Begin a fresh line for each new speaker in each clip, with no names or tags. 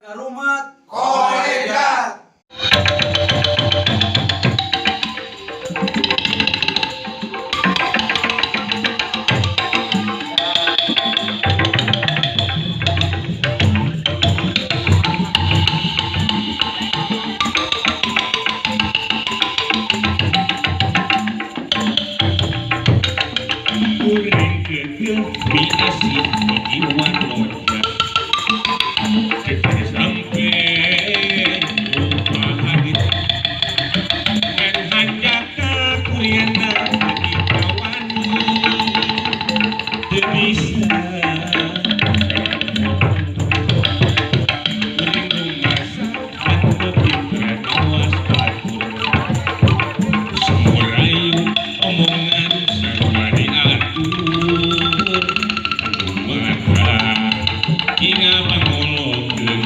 Rumah kolega.
Kurang kekeh mi asih di jiwa roja sampai lupa hari dan hanjaka kuriana di kawan bisa kuring masa dan kepinteran awas batur semurayu omongan sarwa diatur mata inga pangolokeun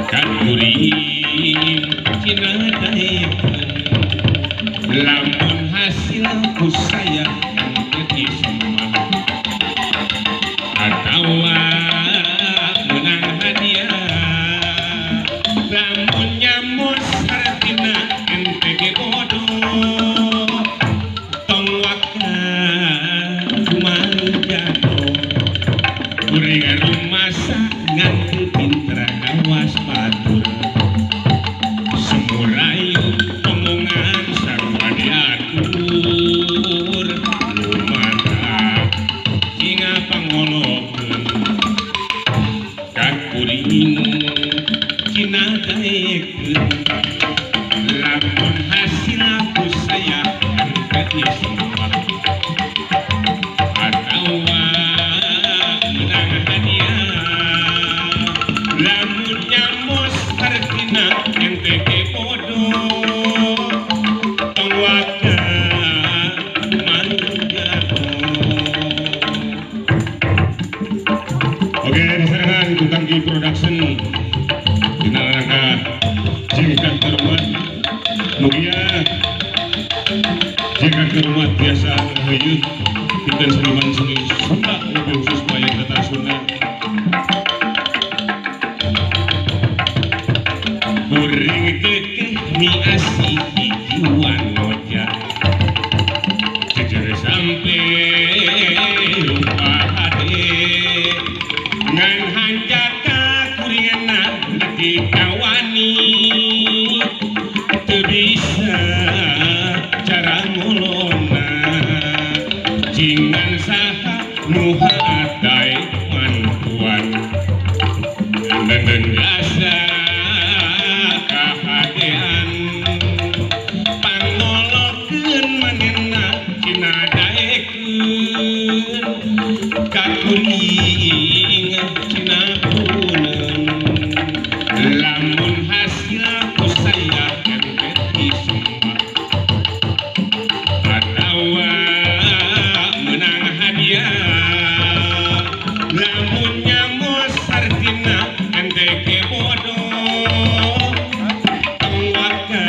kakuring cina daekeun lamun hasil ku sayang jadi semua atawa menang hadiah lamun nyamos artina ente ge bodoh tong waka kumaha jatuh kuring rumasa ngan pinter awas batur semurayu omongan sarua diatur lumata inga pangolokeun kakuring cina daekeun lamun hasil ku sayang jadi semua atawa menang hadiah lamun nyamos artina ente ge bodoh tong waka oke diserangan tukang Ki Production dina rangka jengkan terhormat mugia jengkan terhormat biasa ngaheuyeun pinten seniman seni Sunda lebih khusus wayang tata Sunda kuring kekeh mi asih di jiwa noja jejer sampe lupa hade ngan hanjaka kuringna lagi kawani teu bisa cara ngolona jingan saha nu hadae mantuan dan rasa kahadean pangolokeun manehna cina daekeun kakuring cina puneun lamun hasil ku sayang jadi semua atawa menang hadiah lamun nyamos artina ente ge bodoh tong waka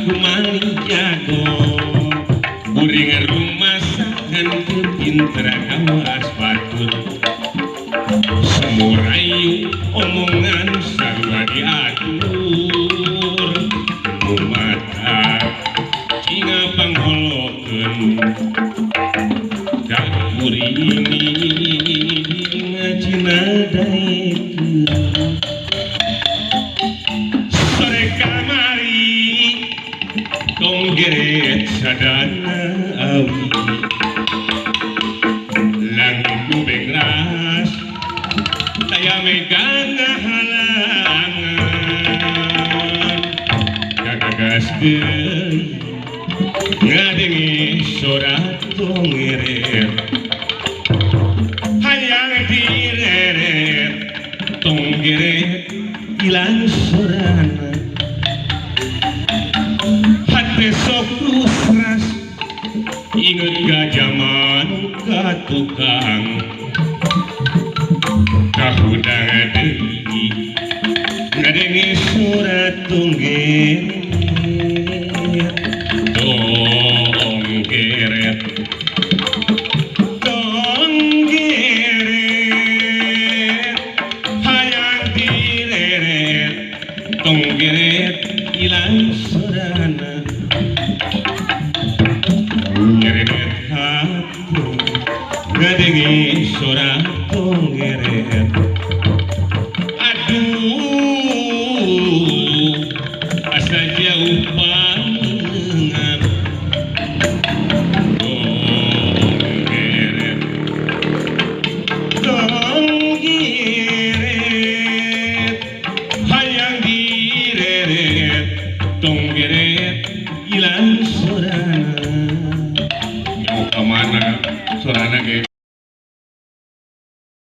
kumaha jago kuring rumasa ngan kepinteran awas batur semurayu omongan sarua diatur mata inga pangolokeun kakuring cina daekeun sore kamari tong geret sadana awi langit lubeng ras taya megang halangan kagagas deui ngadengi sorat tongeret hayang direret tonggeret ilang sorana hati sok rusras inget gajaman katukang kahudang deui ngadengi sorat tonggeret tonggeret tonggeret hayang tonggeret ilang sorana ngeret hatu ngadenge